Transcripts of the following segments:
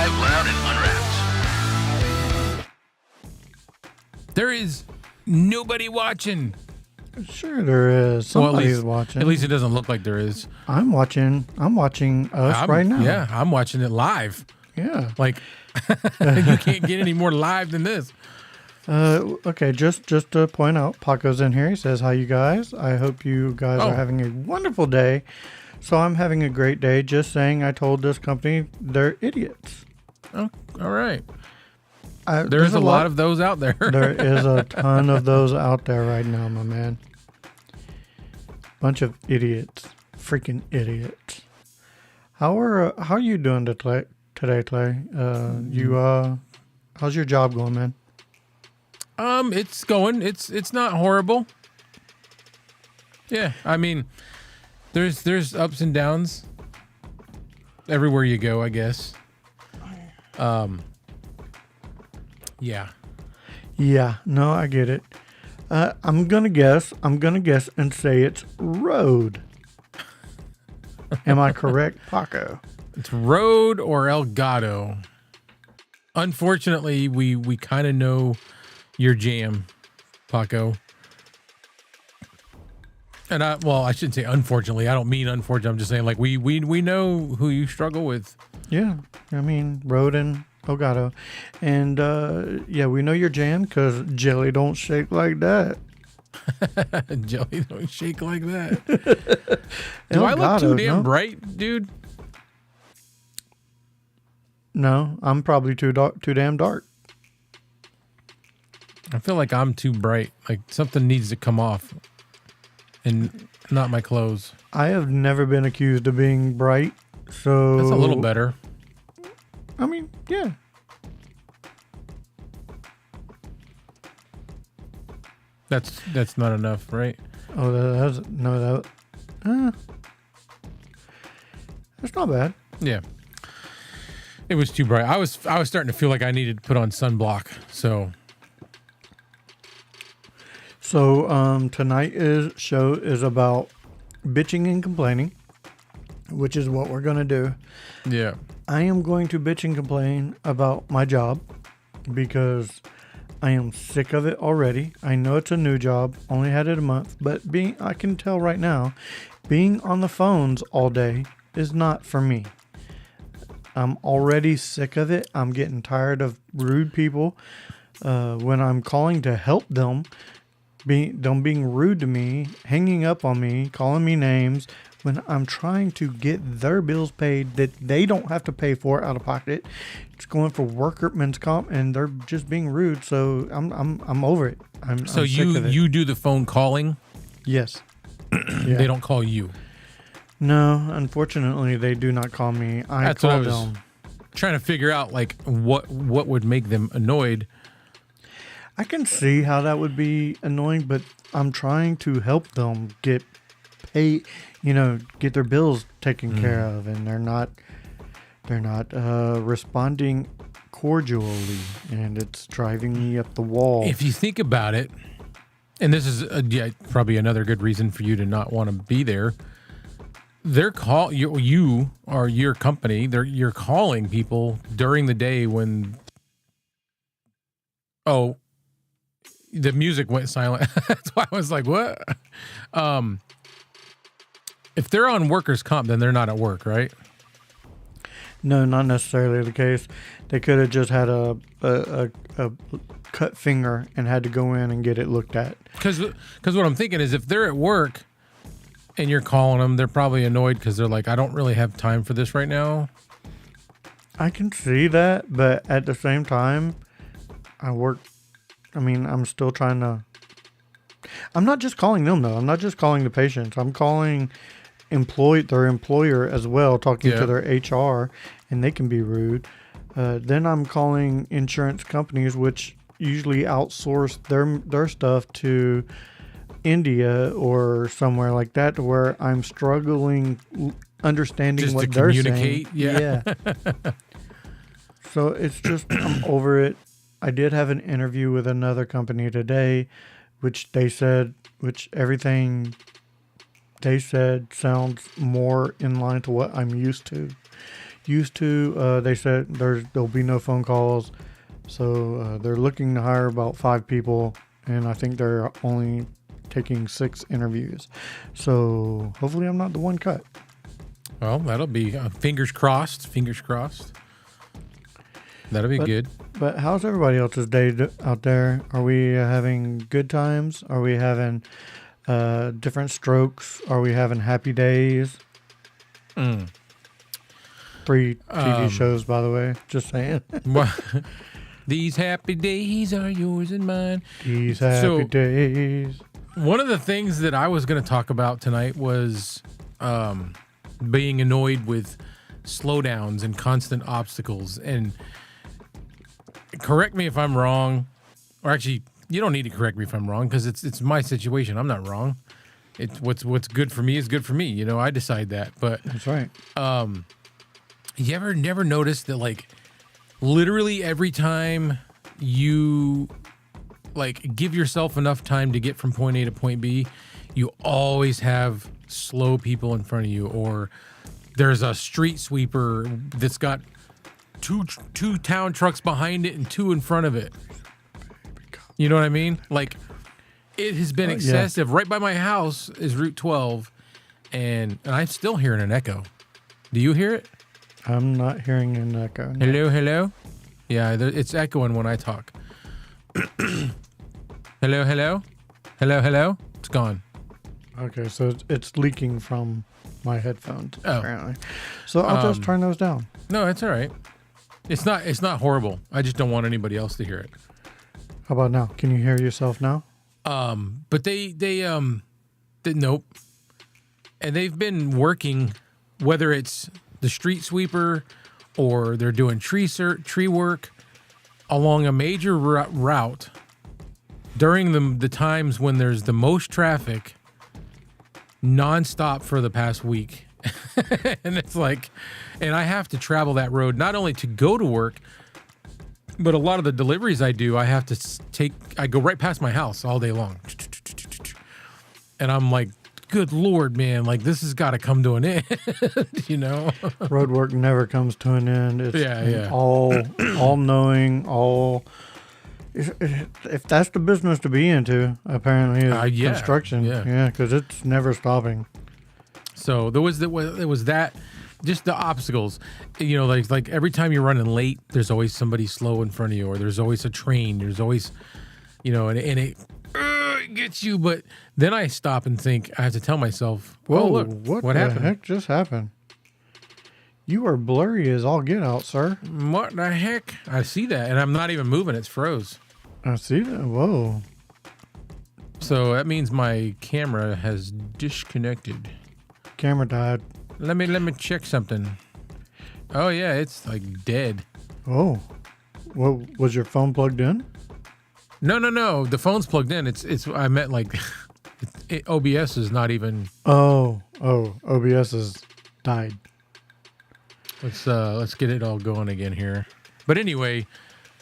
Live, loud, and unwrapped. There is nobody watching. Sure, there is. Somebody's watching. At least it doesn't look like there is. I'm watching us right now. Yeah, I'm watching it live. Yeah. Like, you can't get any more live than this. Okay, just to point out, Paco's in here. He says, hi, you guys. I hope you guys Oh. are having a wonderful day. So I'm having a great day. Just saying, I told this company they're idiots. Oh, all right. There's There's a lot of those out there. There is a ton of those out there right now, my man. Bunch of idiots. Freaking idiots. How are you doing today, Clay? How's your job going, man? It's going. It's not horrible. Yeah, I mean, there's ups and downs everywhere you go, I guess. Yeah. Yeah, no, I get it. I'm gonna guess and say it's road. Am I correct, Paco? It's Road or Elgato. Unfortunately, we kind of know your jam, Paco. And I shouldn't say unfortunately. I don't mean unfortunately. I'm just saying like we know who you struggle with. Yeah, I mean road and Elgato, and yeah, we know your jam because jelly don't shake like that. Jelly don't shake like that. Do I look too damn bright, dude? No, I'm probably too damn dark. I feel like I'm too bright. Like something needs to come off, and not my clothes. I have never been accused of being bright, so That's a little better. I mean, yeah. That's not enough, right? Oh, that's not bad. Yeah. It was too bright. I was starting to feel like I needed to put on sunblock. So tonight's show is about bitching and complaining, which is what we're gonna do. yeah. I am going to bitch and complain about my job because I am sick of it already. I know it's a new job, only had it a month, but I can tell right now, being on the phones all day is not for me. I'm already sick of it. I'm getting tired of rude people when I'm calling to help them, being rude to me, hanging up on me, calling me names when I'm trying to get their bills paid that they don't have to pay for out of pocket. It's going for workman's comp, and they're just being rude. So I'm over it. I'm sick of it. You do the phone calling. Yes. Yeah. They don't call you. No, unfortunately, they do not call me. That's call what I was them. trying to figure out. Like what would make them annoyed. I can see how that would be annoying, but I'm trying to help them get paid, get their bills taken care of, and they're not responding cordially, and it's driving me up the wall. If you think about it, and this is probably another good reason for you to not want to be there. You or your company, you're calling people during the day when the music went silent. That's why I was like, what? If they're on workers' comp, then they're not at work, right? No, not necessarily the case. They could have just had a cut finger and had to go in and get it looked at. Because what I'm thinking is if they're at work and you're calling them, they're probably annoyed because they're like, I don't really have time for this right now. I can see that, but at the same time, I'm still trying to... I'm not just calling them, though. I'm not just calling the patients. I'm calling their employer as well, talking to their HR, and they can be rude. Then I'm calling insurance companies, which usually outsource their stuff to India or somewhere like that, to where I'm struggling understanding just what to they're communicate. saying. Yeah. So it's just, I'm over it. I did have an interview with another company today, which everything they said sounds more in line to what I'm used to. used to. They said there'll be no phone calls, so they're looking to hire about 5 people, and I think they're only taking 6 interviews. So hopefully, I'm not the one cut. Well, that'll be fingers crossed. Fingers crossed. That'll be good. But how's everybody else's day out there? Are we having good times? Are we having different strokes? Are we having happy days? 3 TV shows, by the way. Just saying. These happy days are yours and mine. These happy days. One of the things that I was going to talk about tonight was being annoyed with slowdowns and constant obstacles. And correct me if I'm wrong, or actually, you don't need to correct me if I'm wrong, because it's my situation. I'm not wrong. It's what's good for me is good for me. You know, I decide that. But that's right. You ever never noticed that, like, literally every time you like give yourself enough time to get from point A to point B, you always have slow people in front of you, or there's a street sweeper that's got two town trucks behind it and 2 in front of it. You know what I mean? Like, it has been excessive. Yeah. Right by my house is Route 12, and I'm still hearing an echo. Do you hear it? I'm not hearing an echo. No. Hello? Yeah, it's echoing when I talk. Hello? It's gone. Okay, so it's leaking from my headphones, apparently. So I'll just turn those down. No, it's all right. It's not horrible. I just don't want anybody else to hear it. How about now? Can you hear yourself now? But they nope. And they've been working, whether it's the street sweeper or they're doing tree work along a major route during the times when there's the most traffic, nonstop for the past week. And it's like, and I have to travel that road not only to go to work, but a lot of the deliveries I do, I go right past my house all day long. And I'm like, good Lord, man, like, this has got to come to an end, you know? Road work never comes to an end. It's all knowing, if that's the business to be into, apparently, is construction. Yeah, because it's never stopping. So there was that, just the obstacles, you know, like every time you're running late, there's always somebody slow in front of you, or there's always a train, there's always, you know, and it gets you. But then I stop and think, I have to tell myself, whoa, look, what happened? Heck just happened? You are blurry as all get out, sir. What the heck? I see that, and I'm not even moving. It's froze. I see that. Whoa. So that means my camera has disconnected. Camera died. Let me check something. Oh yeah, it's like dead. Oh, well, was your phone plugged in? No. The phone's plugged in. It's. I meant like, OBS is not even. Oh, OBS has died. Let's get it all going again here. But anyway.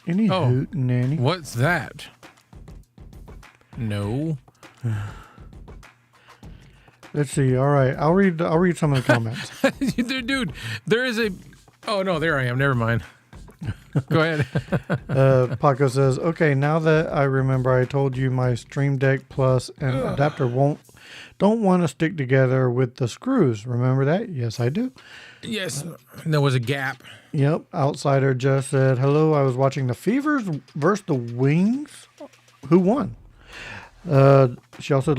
Hoot nanny. What's that? No. Let's see. All right, I'll read some of the comments. Dude, there is a. Oh no, there I am. Never mind. Go ahead. Paco says, "Okay, now that I remember, I told you my Stream Deck Plus and adapter don't want to stick together with the screws. Remember that? Yes, I do. Yes, there was a gap. Yep. Outsider just said, hello. I was watching the Fevers versus the Wings. Who won? She also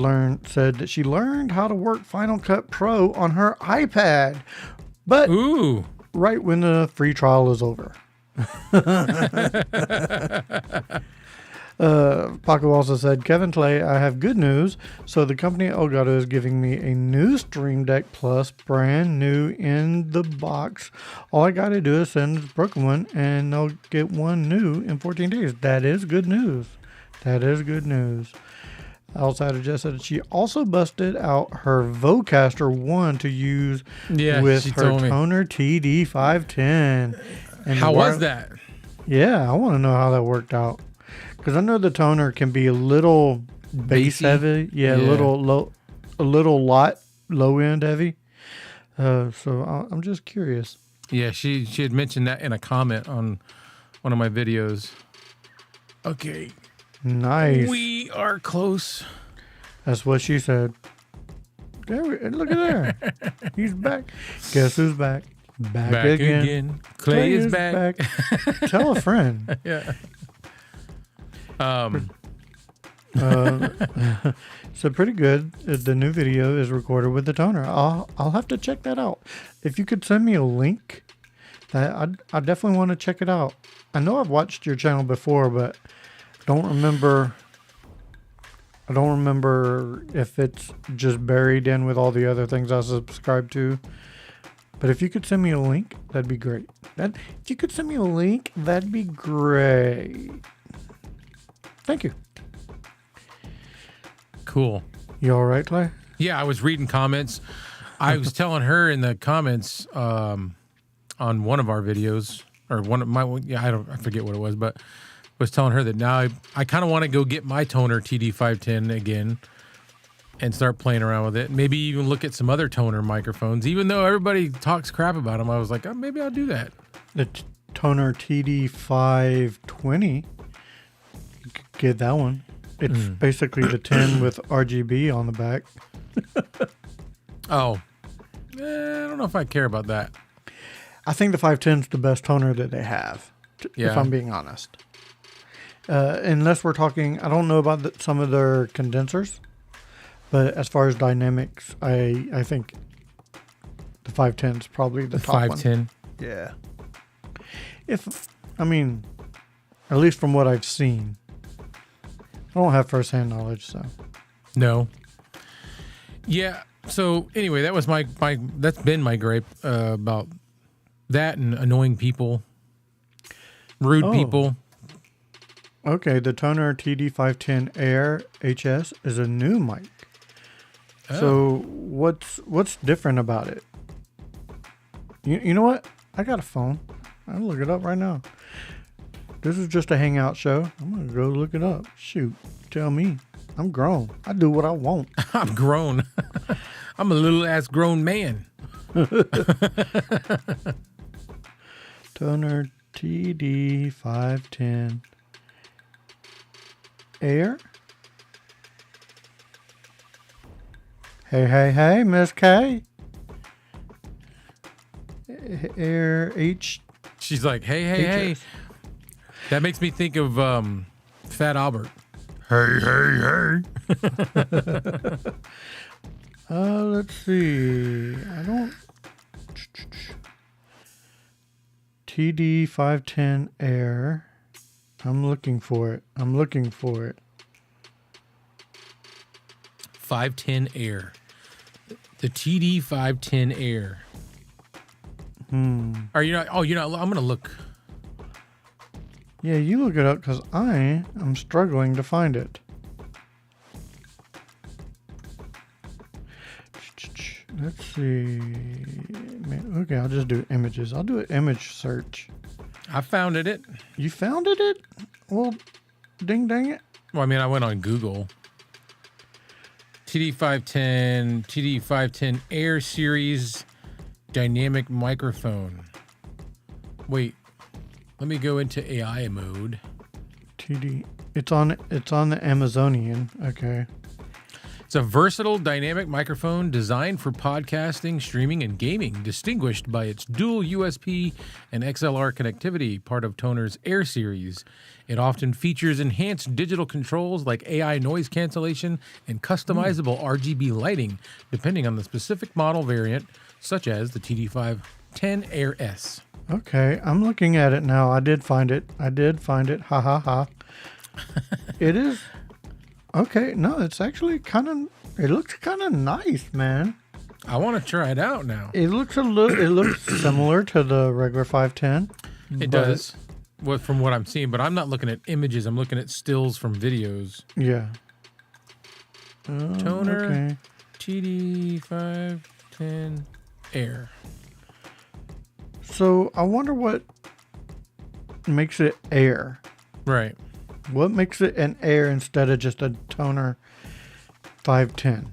said that she learned how to work Final Cut Pro on her iPad, but right when the free trial is over. Paco also said, Kevin Clay, I have good news. So the company Elgato is giving me a new Stream Deck Plus, brand new in the box. All I got to do is send the broken one, and they'll get one new in 14 days. That is good news. That is good news. Outsider just said she also busted out her Vocaster 1 to use with her Toner TD510. And how was that? Yeah, I want to know how that worked out. Because I know the toner can be a little bass heavy. Yeah, a little low end heavy. So I'm just curious. Yeah, she had mentioned that in a comment on one of my videos. Okay. Nice. We are close. That's what she said. Look at there. He's back. Guess who's back? Back again. Clay is back. Tell a friend. Yeah. So pretty good. The new video is recorded with the toner. I'll have to check that out. If you could send me a link, I definitely want to check it out. I know I've watched your channel before, but I don't remember if it's just buried in with all the other things I subscribe to. But if you could send me a link, that'd be great. If you could send me a link, that'd be great. Thank you. Cool. You all right, Clay? Yeah, I was reading comments. I was telling her in the comments on one of our videos, or one of my, I forget what it was, but was telling her that now I kind of want to go get my toner TD510 again and start playing around with it. Maybe even look at some other toner microphones. Even though everybody talks crap about them, I was like, oh, maybe I'll do that. The toner TD520. Get that one. It's basically the 10 with RGB on the back. Oh, I don't know if I care about that. I think the 510 is the best toner that they have, if I'm being honest. Unless we're talking, I don't know about some of their condensers, but as far as dynamics, I think the 510 is probably the top 510. one. Yeah. At least from what I've seen. I don't have first-hand knowledge, so. No. Yeah. So anyway, that was that's been my gripe about that and annoying people, rude people. Okay, the Toner TD510 Air HS is a new mic. Oh. So what's different about it? You know what? I got a phone. I'll look it up right now. This is just a hangout show. I'm going to go look it up. Shoot. Tell me. I'm grown. I do what I want. I'm grown. I'm a little ass grown man. Toner TD510 Air. Hey, Miss K. Air H. She's like, hey. That makes me think of Fat Albert. Hey. Let's see. I don't. TD510 Air. I'm looking for it. 510 Air. The TD510 Air. Are you not? Oh, you're not. I'm gonna look. Yeah, you look it up because I am struggling to find it. Let's see. Okay, I'll just do images. I'll do an image search. I found it. You found it? Well, ding dang it. Well, I mean, I went on Google. TD510 Air Series dynamic microphone. Wait. Let me go into AI mode. It's on the Amazonian. Okay. It's a versatile dynamic microphone designed for podcasting, streaming, and gaming, distinguished by its dual USB and XLR connectivity, part of Toner's Air series. It often features enhanced digital controls like AI noise cancellation and customizable RGB lighting, depending on the specific model variant, such as the TD510 Air S. Okay, I'm looking at it now. I did find it. Ha ha ha. It is. Okay, no, it's actually it looks kind of nice, man. I want to try it out now. It looks it looks similar to the regular 510. It does. Well, from what I'm seeing, but I'm not looking at images. I'm looking at stills from videos. Yeah. Toner okay. TD510 Air. So I wonder what makes it Air. Right. What makes it an Air instead of just a Toner 510?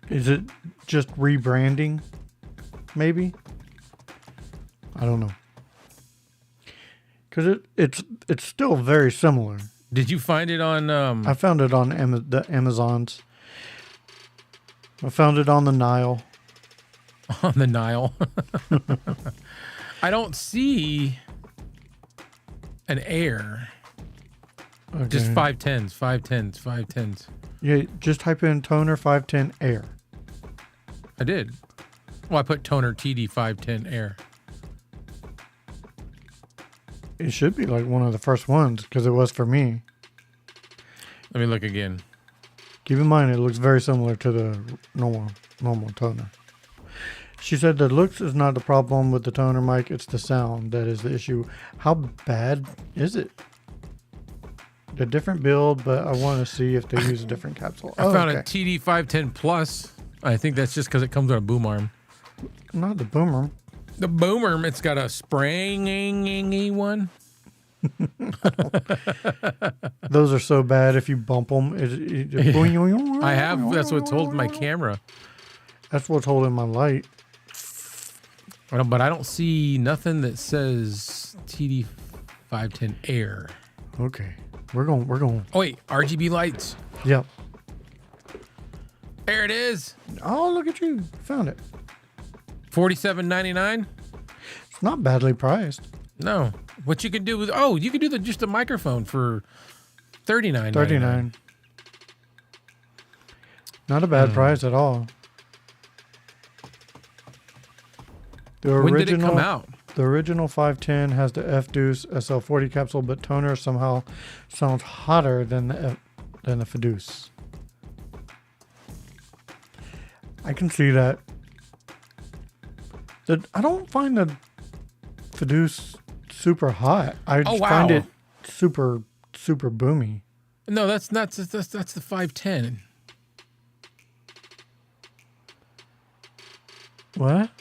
Is it just rebranding? maybe. I don't know. Because it's still very similar. Did you find it on? I found it on the Amazons. I found it on the Nile. On the Nile. I don't see an Air. Okay. Just 510s. Yeah, just type in toner 510 Air. I did. Well, I put toner TD 510 Air. It should be like one of the first ones because it was for me. Let me look again. Keep in mind, it looks very similar to the normal toner. She said the looks is not the problem with the toner mic, it's the sound that is the issue. How bad is it? A different build, but I want to see if they use a different capsule. I found a TD 510 Plus. I think that's just because it comes with a boom arm. Not the boomer. The boom arm, it's got a springy one. Those are so bad if you bump them. I have. That's what's holding my camera. That's what's holding my light. But I don't see nothing that says TD 510 Air. Okay, we're going. Oh wait, RGB lights. Yep. There it is. Oh, look at you! Found it. $47.99. It's not badly priced. No. What you could do with you could do just a microphone for $39.99. $39. Not a bad price at all. When did it come out? The original 510 has the F-Deuce SL40 capsule, but toner somehow sounds hotter than the Fideuce. I can see that. I don't find the Fideuce super hot. I just find it super boomy. No, that's the 510. What?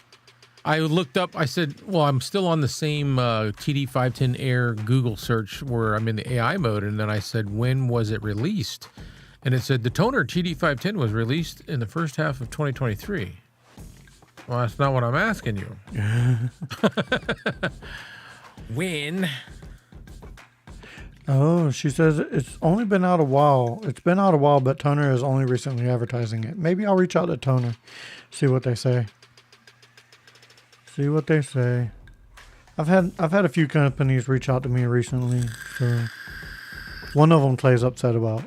I looked up. I said, "Well, I'm still on the same TD 510 Air Google search where I'm in the AI mode." And then I said, "When was it released?" And it said the toner TD 510 was released in the first half of 2023. Well, that's not what I'm asking you. When? Oh, she says it's only been out a while. It's been out a while, but Toner is only recently advertising it. Maybe I'll reach out to Toner, see what they say. See what they say. I've had a few companies reach out to me recently. So one of them Clay's upset about.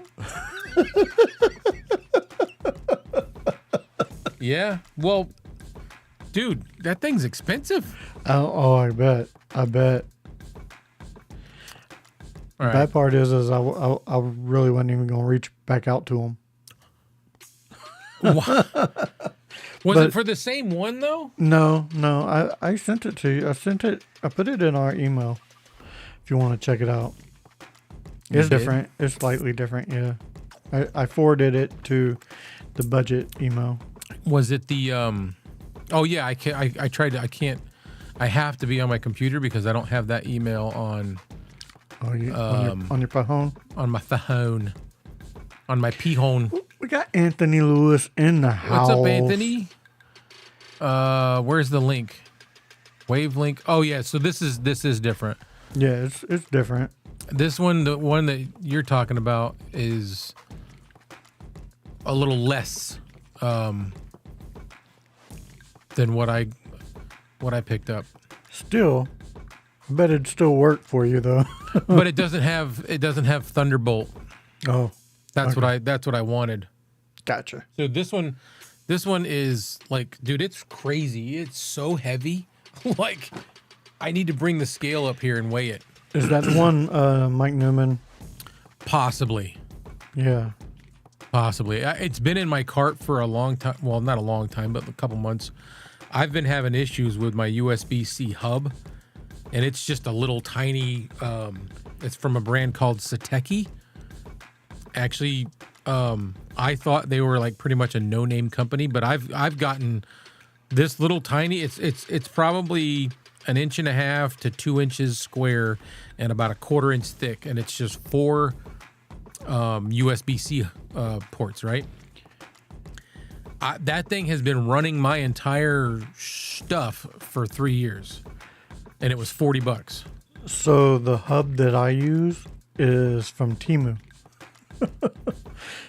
Yeah. Well, dude, that thing's expensive. Oh, I bet. All right. Bad part is I really wasn't even going to reach back out to him. Was it for the same one though? No. I sent it to you. I put it in our email if you want to check it out. It's different. It's slightly different, yeah. I forwarded it to the budget email. Was it the oh yeah, I tried to I have to be on my computer because I don't have that email on On your phone? On my phone. On my phone. We got Anthony Lewis in the house. What's up, Anthony? Where's the link? Wave link. Oh yeah, so this is different. Yeah, it's different. This one, the one that you're talking about, is a little less than what I picked up. Still, I bet it'd still work for you though. But it doesn't have Thunderbolt. Oh, that's okay. what I wanted. Gotcha. So this one is like, dude, it's crazy. It's so heavy. Like, I need to bring the scale up here and weigh it. Is that one Mike Newman? Possibly. Yeah. Possibly. It's been in my cart for a long time. Well, not a long time, but a couple months. I've been having issues with my USB-C hub, and it's just a little tiny. It's from a brand called Sateki. Actually, I thought they were like pretty much a no-name company, but I've gotten this little tiny. It's probably 1.5 to 2 inches square and about 1/4 inch thick, and it's just 4 USB-C ports, right? That thing has been running my entire stuff for 3 years, and it was $40. So the hub that I use is from Temu.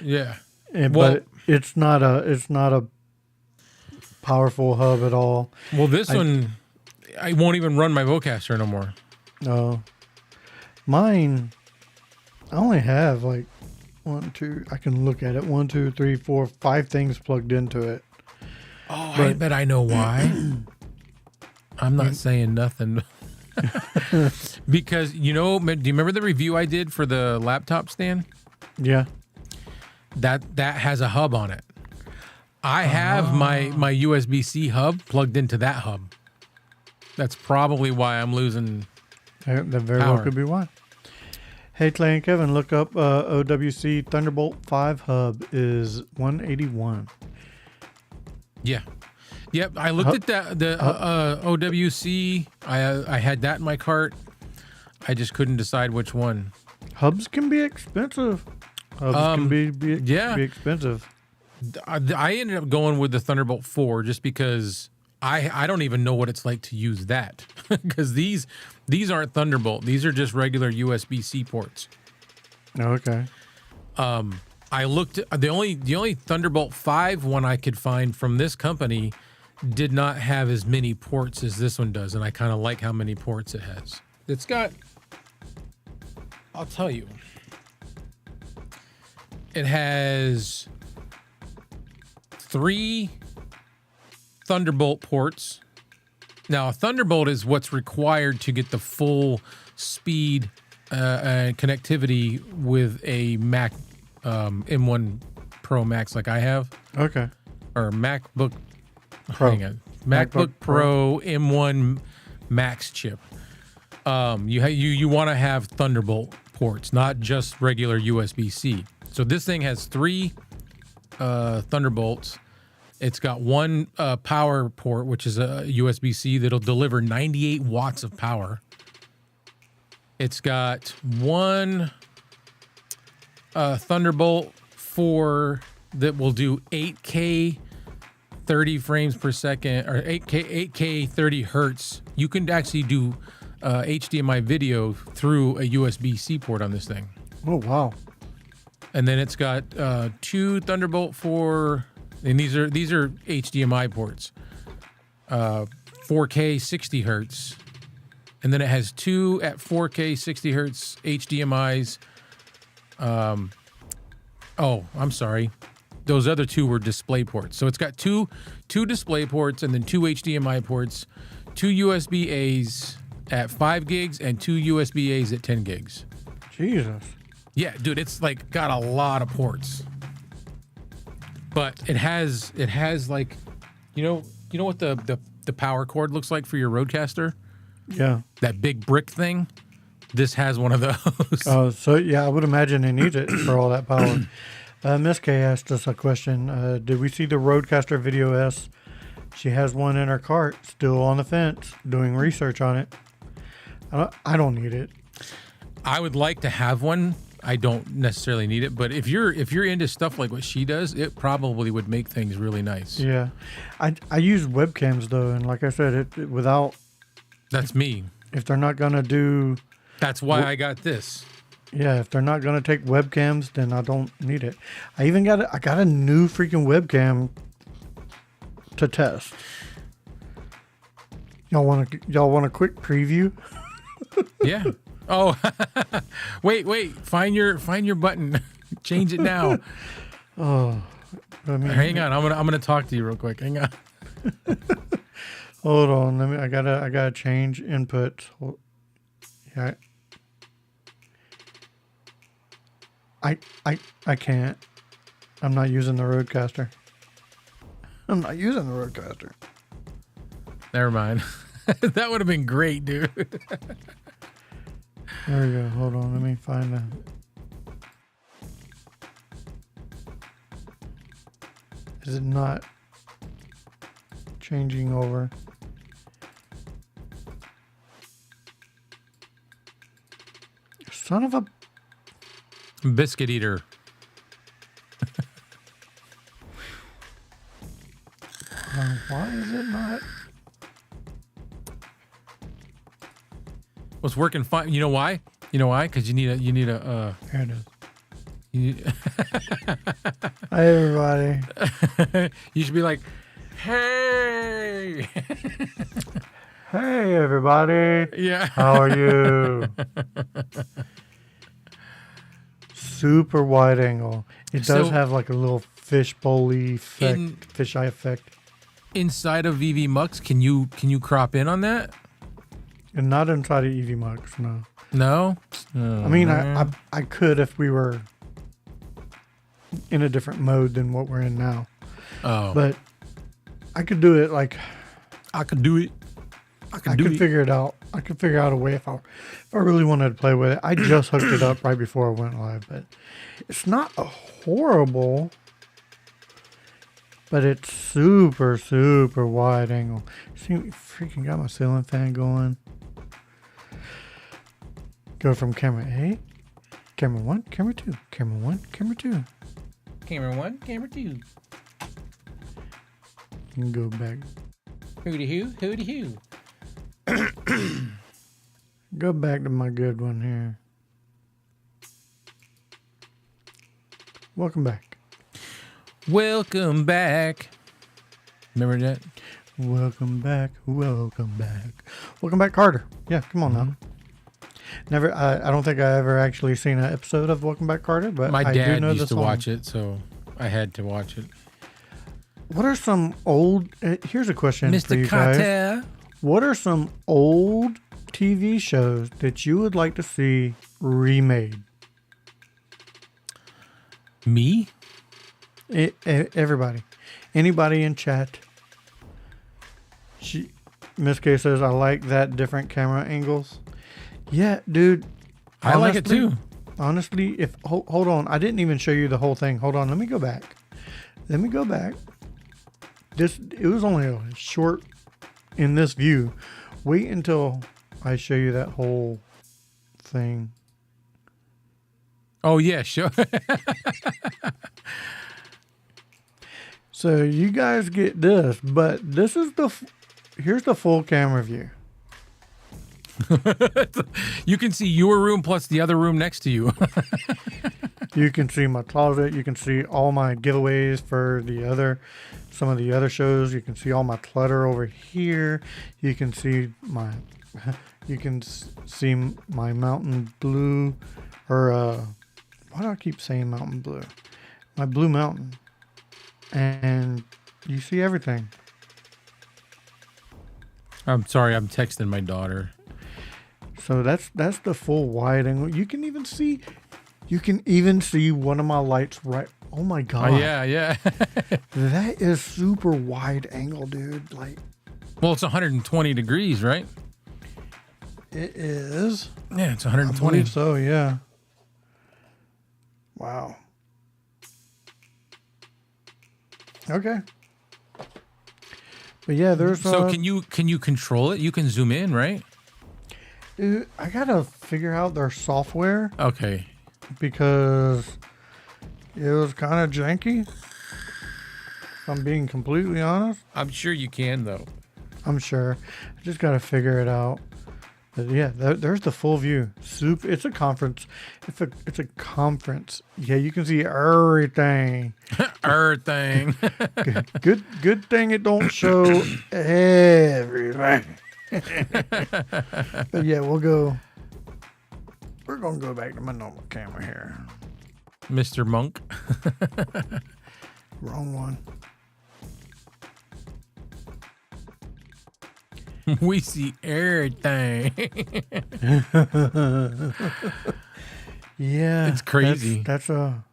Yeah. But it's not a powerful hub at all. Well, this one, I won't even run my Vocaster no more. No. Mine, I only have like I can look at it. 1, 2, 3, 4, 5 things plugged into it. Oh, I bet I know why. I'm not saying nothing. Because, do you remember the review I did for the laptop stand? Yeah. That has a hub on it. I have my USB-C hub plugged into that hub. That's probably why I'm losing That very well power. could be why. Hey, Clay and Kevin, look up OWC Thunderbolt 5 hub is 181. Yeah. Yep. I looked at that the OWC. I had that in my cart. I just couldn't decide which one. Hubs can be expensive. Hubs can be expensive. I ended up going with the Thunderbolt 4 just because I don't even know what it's like to use that, because these aren't Thunderbolt. These are just regular USB-C ports. Okay. I looked at the only Thunderbolt 5 one I could find from this company did not have as many ports as this one does, and I kind of like how many ports it has. It's got, I'll tell you, it has 3 Thunderbolt ports. Now, a Thunderbolt is what's required to get the full speed and connectivity with a Mac M1 Pro Max like I have, Okay. or MacBook Pro. Hang on. MacBook Pro M1 Max chip. You want to have Thunderbolt ports, not just regular USB-C. So this thing has 3 Thunderbolts. It's got 1 power port, which is a USB-C that'll deliver 98 watts of power. It's got 1 Thunderbolt 4 that will do 8K 30 frames per second, or 8K 30 hertz. You can actually do HDMI video through a USB-C port on this thing. Oh, wow. And then it's got 2 Thunderbolt 4, and these are HDMI ports. 4K 60 hertz, and then it has 2 at 4K 60 hertz HDMIs. Oh, I'm sorry. Those other 2 were display ports. So it's got two display ports, and then 2 HDMI ports, 2 USB A's at 5 gigs, and 2 USB A's at 10 gigs. Jesus. Yeah, dude, it's like got a lot of ports. But it has like, you know what the power cord looks like for your Rodecaster? Yeah. That big brick thing? This has one of those. Oh, so yeah, I would imagine it needs it for all that power. Miss K asked us a question. Did we see the Rodecaster Video S? She has one in her cart, still on the fence, doing research on it. I don't need it. I would like to have one. I don't necessarily need it, but if you're into stuff like what she does, it probably would make things really nice. Yeah, I use webcams though, and like I said, it without. That's me. If they're not gonna do. That's why I got this. Yeah, if they're not gonna take webcams, then I don't need it. I even got a new freaking webcam to test. Y'all want a quick preview? Yeah. Oh, wait. Find your button. Change it now. Oh, I mean, Hang on. I'm gonna talk to you real quick. Hang on. hold on. I gotta change input. Yeah. I can't. I'm not using the Rodecaster. Never mind. That would have been great, dude. There we go. Hold on. Let me find the. Is it not changing over? Son of a. Biscuit eater. Why is it not? What's working fine? You know why? You know why? Because you need a There it is. you need, Hey, everybody. you should be like, hey. Hey, everybody. Yeah. How are you? Super wide angle. It does So- have like a little fishbowl-y effect, In- fisheye effect. Inside of VV Mux, can you crop in on that? And not inside of EV Mux, no. No. I mean, I could if we were in a different mode than what we're in now. Oh, But I could do it like I could do it. I I could do could it. figure it out. I could figure out a way if I really wanted to play with it. I just hooked it up right before I went live, but it's not a horrible, but it's super, super wide angle. See, we freaking got my ceiling fan going. Go from camera A, camera 1, camera 2, camera 1, camera 2. Camera 1, camera 2. And go back. Hooty hoo, hooty hoo. Go back to my good one here. Welcome back. Welcome back. Remember that? Welcome back. Welcome back. Welcome back, Carter. Yeah, come on now. Never. I don't think I ever actually seen an episode of Welcome Back, Carter. But My I do dad know used the to song. watch it, so I had to watch it. What are some old? Here's a question for you Mr. guys. Carter. What are some old TV shows that you would like to see remade? Me? Everybody, anybody in chat. Miss K says I like that different camera angles. Yeah, dude. I like it too. Honestly, if hold on, I didn't even show you the whole thing. Hold on, let me go back. It was only a short in this view. Wait until I show you that whole thing. Oh yeah, sure. So you guys get this, but this is here's the full camera view. You can see your room plus the other room next to you. You can see my closet. You can see all my giveaways for some of the other shows. You can see all my clutter over here. You can see see my Mountain Blue, or why do I keep saying Mountain Blue? My Blue Mountain, and you see everything. I'm sorry, I'm texting my daughter. So that's the full wide angle. You can even see one of my lights right. Oh my god. Oh yeah. That is super wide angle, dude. Like Well, it's 120 degrees, right? it is. Yeah, it's I 120. believe so, yeah. Wow. Okay. But yeah, there's So can you control it? You can zoom in, right? I gotta figure out their software Okay. because it was kind of janky. If I'm being completely honest. I'm sure you can though. I'm sure. I just gotta figure it out. But yeah, there's the full view. It's a conference. It's a conference. Yeah, you can see everything. Everything. Good thing it don't show everything. But yeah, we're gonna go back to my normal camera here. Mr. Monk. Wrong one. We see everything. Yeah, It's crazy. That's a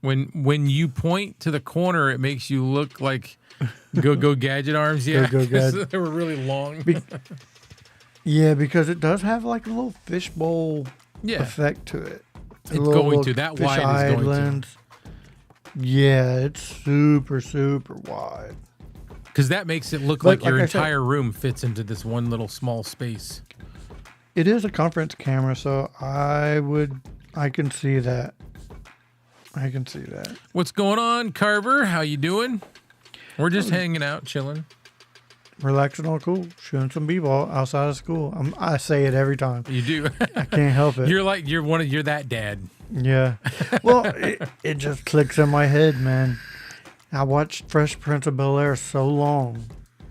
When you point to the corner, it makes you look like go gadget arms. Yeah, Go 'cause Gadget. they were really long. yeah, because it does have like a little fishbowl Yeah, effect to it. It's going to. That wide is fisheye going to. Yeah, it's super, super wide. because that makes it look But like your like I said- entire room fits into this one little small space. It is a conference camera, so I can see that. I can see that. What's going on, Carver? How you doing? We're just hanging out, chilling. Relaxing all cool, shooting some b-ball outside of school. I say it every time. You do. I can't help it. You're that dad. Yeah. Well, it just clicks in my head, man. I watched Fresh Prince of Bel-Air so long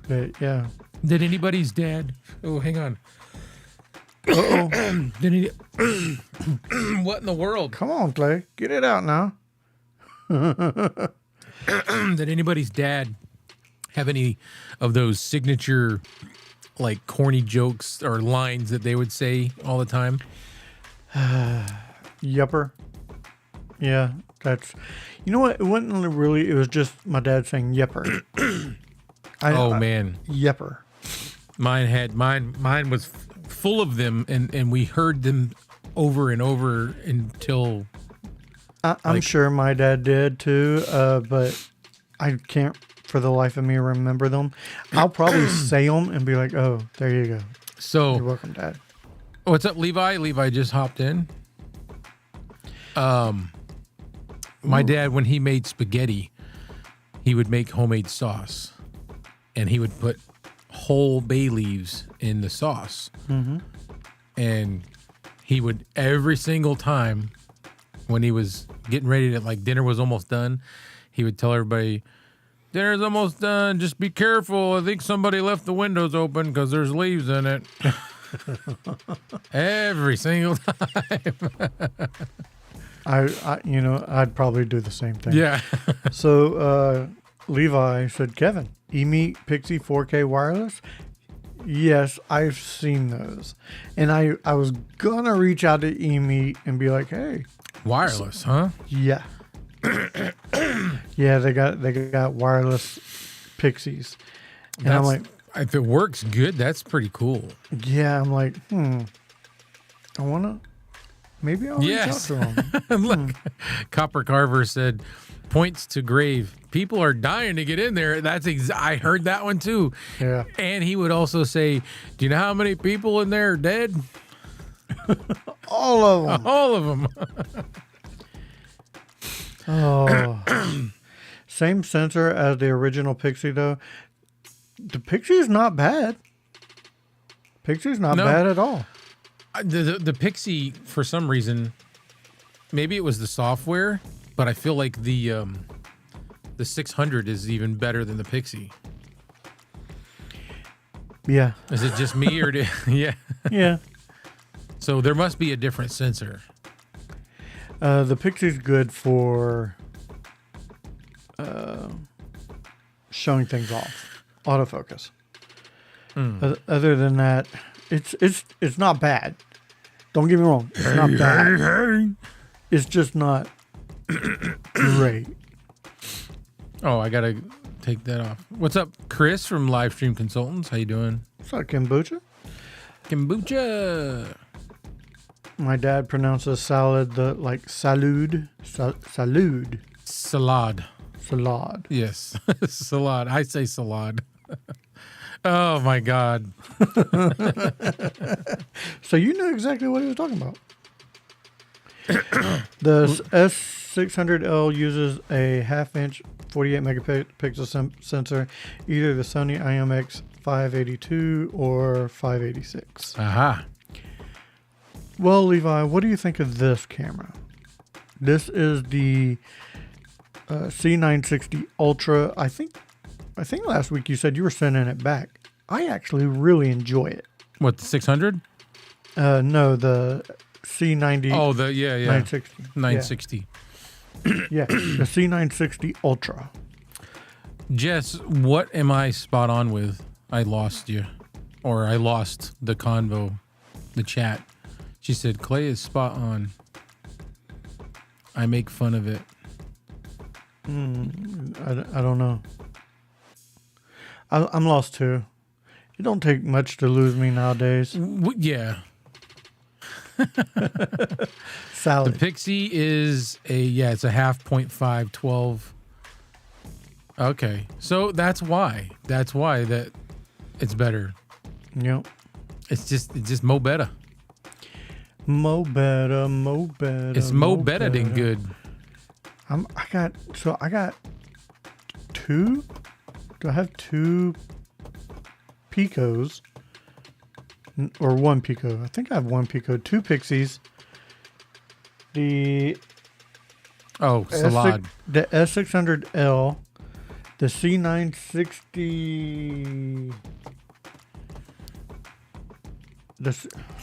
that, yeah. Did anybody's dad? Oh, hang on. Uh-oh. What in the world? Come on, Clay. Get it out now. Did anybody's dad have any of those signature, like, corny jokes or lines that they would say all the time? Yupper. Yeah, that's... You know what? It wasn't really... It was just my dad saying yupper. Man. Yupper. Mine was full of them, and we heard them over and over until... I'm sure my dad did too, but I can't for the life of me remember them. I'll probably say them and be like, "Oh, there you go. So, You're welcome, Dad." what's up, Levi? Levi just hopped in. My dad, when he made spaghetti, he would make homemade sauce, and he would put whole bay leaves in the sauce, and he would every single time when he was getting ready to, like, dinner was almost done, he would tell everybody, dinner's almost done, just be careful, I think somebody left the windows open because there's leaves in it. Every single time. I'd probably do the same thing. Yeah. So Levi said, "Kevin, eMeet Pixie 4K wireless." Yes, I've seen those, and I was gonna reach out to eMeet and be like, "Hey, Wireless, huh? yeah, yeah, they got wireless Pixies," and I'm like, if it works good, that's pretty cool. "Yeah," I'm like, I wanna. Maybe I'll reach out to them. Look, Copper Carver said, points to grave. People are dying to get in there. I heard that one too. Yeah. And he would also say, do you know how many people in there are dead? All of them. All of them. Oh. Same sensor as the original Pixie, though. The Pixie is not bad. Pixie's not bad at all. The Pixie, for some reason, maybe it was the software, but I feel like the 600 is even better than the Pixie. Yeah. Is it just me or yeah? Yeah. So there must be a different sensor. The Pixie's good for showing things off, autofocus. Other than that, it's not bad. Don't get me wrong, it's not bad. It's just not great. Oh, I gotta take that off. What's up, Chris from Livestream Consultants? How you doing? What's up, kombucha? Kombucha. My dad pronounces salad like salud. Salud. Salad. Salad. Yes, salad. I say salad. Oh my God. So you knew exactly what he was talking about. The S600L uses a half-inch 48 megapixel sensor, either the Sony IMX 582 or 586. Aha. Well, Levi, what do you think of this camera? This is the C960 Ultra. I think last week you said you were sending it back. I actually really enjoy it. What, the 600? No, the C90. Oh, the 960. 960. Yeah, the C960 Ultra. Jess, what am I spot on with? I lost you. Or I lost the convo, the chat. She said, Clay is spot on. I make fun of it. I don't know. I'm lost too. It don't take much to lose me nowadays. Yeah. Sally. The Pixie is it's a 0.5 12. Okay. So that's why that it's better. Yep. It's just mo better. Mo better. It's mo better than good. I got two Do I have two Picos? Or one Pico? I think I have one Pico. Two Pixies. The Salad. The S600L. The C960.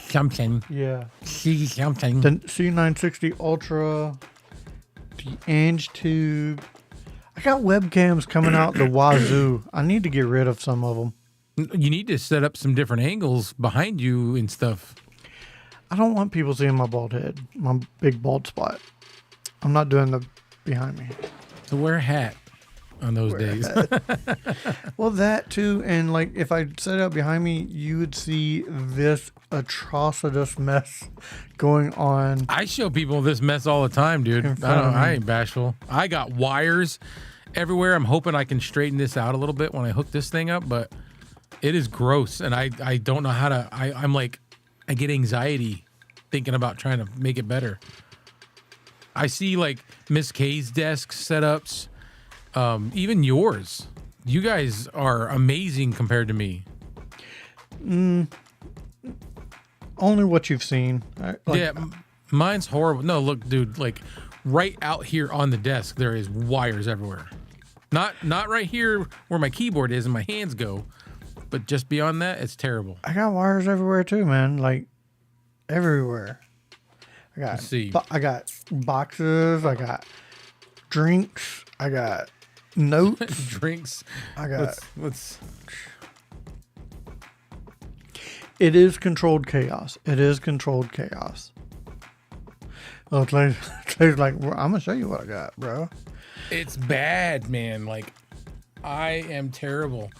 Something. Yeah. See something. The C960 Ultra. The Ange Tube. I got webcams coming out the wazoo. I need to get rid of some of them. You need to set up some different angles behind you and stuff. I don't want people seeing my bald head, my big bald spot. I'm not doing the behind me. So wear a hat on those days. Well, that too, and like if I set it up behind me, you would see this atrocious mess going on. I show people this mess all the time, dude. I ain't bashful. I got wires everywhere. I'm hoping I can straighten this out a little bit when I hook this thing up, but it is gross, and I don't know how to. I'm like, I get anxiety thinking about trying to make it better. I see like Miss K's desk setups, even yours. You guys are amazing compared to me. Only what you've seen. Mine's horrible. No, look, dude, like right out here on the desk, there is wires everywhere. Not right here where my keyboard is and my hands go, but just beyond that, it's terrible. I got wires everywhere too, man. Like everywhere. I got boxes. I got drinks. I got notes. Drinks. I got. Let's. It is controlled chaos. It is controlled chaos. Well, Clay's like, well, I'm gonna show you what I got, bro. It's bad, man. Like, I am terrible.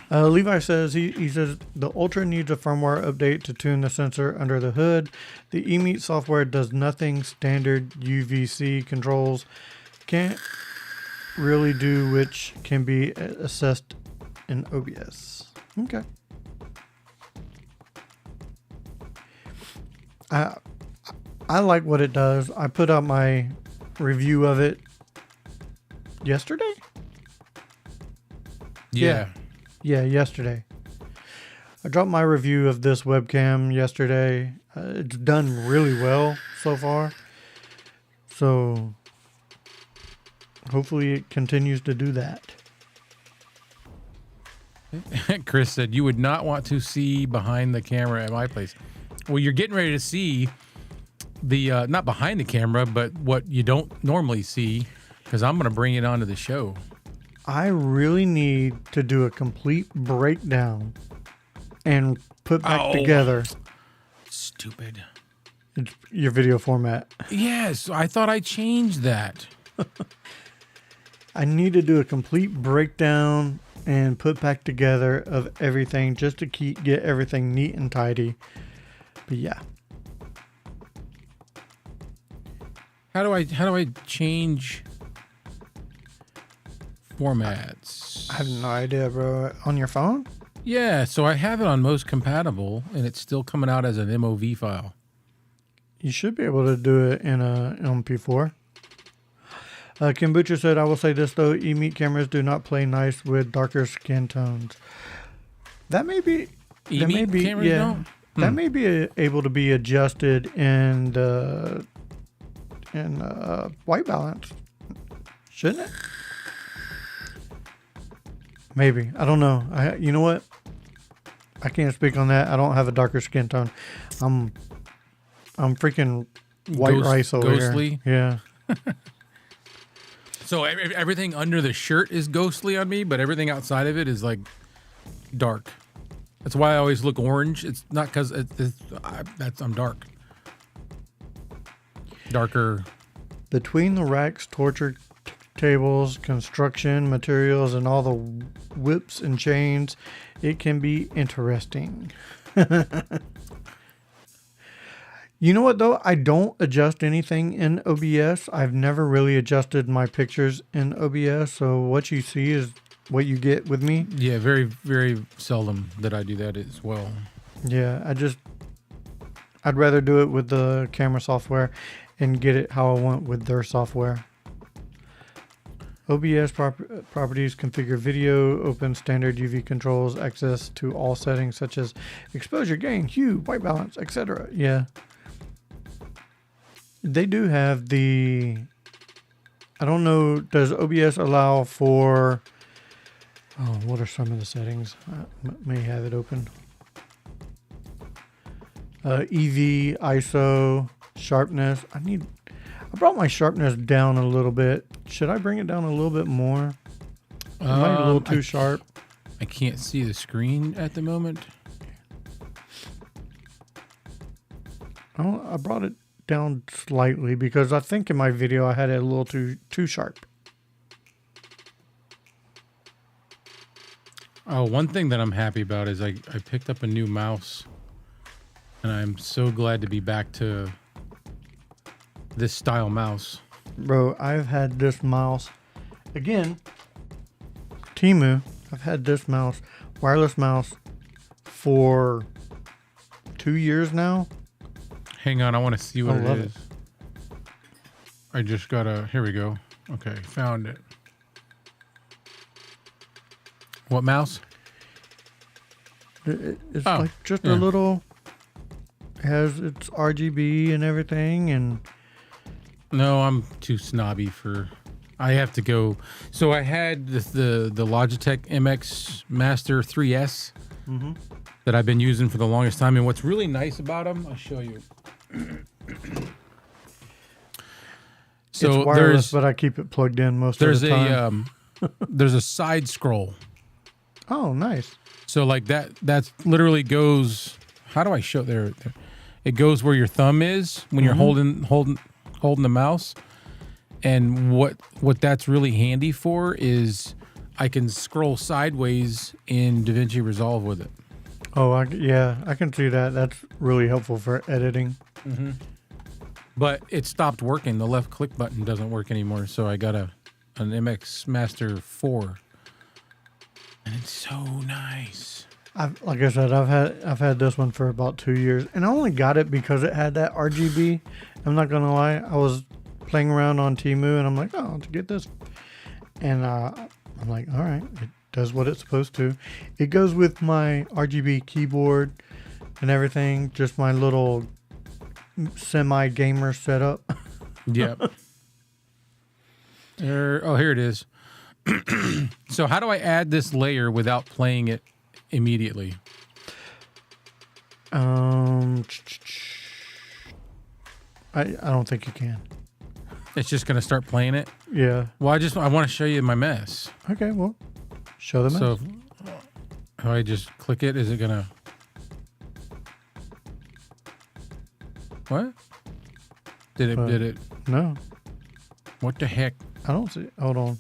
Levi says he says the Ultra needs a firmware update to tune the sensor under the hood. The eMeet software does nothing. Standard UVC controls can't really do, which can be assessed in OBS. Okay. I like what it does. I put out my review of it yesterday. Yeah, yesterday. I dropped my review of this webcam yesterday. It's done really well so far. So hopefully it continues to do that. Chris said you would not want to see behind the camera at my place. Well, you're getting ready to see the not behind the camera, but what you don't normally see, because I'm going to bring it onto the show. I really need to do a complete breakdown and put back together. Stupid. It's your video format. Yes, I thought I changed that. I need to do a complete breakdown and put back together of everything just to get everything neat and tidy. But yeah. How do I change formats? I have no idea, bro. On your phone? Yeah, so I have it on most compatible, and it's still coming out as an MOV file. You should be able to do it in a MP4. Kombucha said, I will say this though, eMeet cameras do not play nice with darker skin tones. That may be, cameras don't? That may be able to be adjusted in white balance, shouldn't it? Maybe. I don't know. You know what? I can't speak on that. I don't have a darker skin tone. I'm freaking white rice over ghostly. here. Yeah. So everything under the shirt is ghostly on me, but everything outside of it is like dark. That's why I always look orange. It's not because I'm dark. Darker. Between the racks, torture tables, construction materials, and all the whips and chains, it can be interesting. You know what though? I don't adjust anything in OBS. I've never really adjusted my pictures in OBS. So what you see is what you get with me. Yeah, very, very seldom that I do that as well. Yeah, I'd rather do it with the camera software and get it how I want with their software. OBS properties, configure video, open standard UV controls, access to all settings such as exposure, gain, hue, white balance, etc. Yeah. They do have the... I don't know, does OBS allow for... Oh, what are some of the settings? I may have it open. EV, ISO, sharpness. I brought my sharpness down a little bit. Should I bring it down a little bit more? Am I a little too sharp? I can't see the screen at the moment. I brought it down slightly because I think in my video I had it a little too sharp. Oh, one thing that I'm happy about is I picked up a new mouse, and I'm so glad to be back to this style mouse. Bro, I've had this mouse again. Temu. I've had this mouse, wireless mouse, for 2 years now. Hang on, I want to see what I love it is. I just gotta. Here we go. Okay, found it. What mouse? It's Oh, like just yeah. a little. Has its RGB and everything, and No, I'm too snobby for. I have to go. So I had the Logitech MX Master 3S that I've been using for the longest time, and what's really nice about them, I'll show you. So it's wireless, but I keep it plugged in most of the time. There's a side scroll. Oh, nice. So like that's literally goes. How do I show there? It goes where your thumb is when you're holding the mouse. And what that's really handy for is I can scroll sideways in DaVinci Resolve with it. Oh, yeah, I can see that. That's really helpful for editing. But it stopped working. The left click button doesn't work anymore. So I got an MX Master 4. And it's so nice. Like I said, I've had this one for about 2 years, and I only got it because it had that RGB. I'm not gonna lie, I was playing around on Temu, and I'm like, oh, to get this, and I'm like, all right, it does what it's supposed to. It goes with my RGB keyboard and everything. Just my little semi gamer setup. Yep. Here it is. So how do I add this layer without playing it immediately? I don't think you can. It's just gonna start playing it. Yeah. Well, I want to show you my mess. Okay. Well, show them. So if I just click it, is it gonna? What? Did it? No, What the heck? I don't see. Hold on.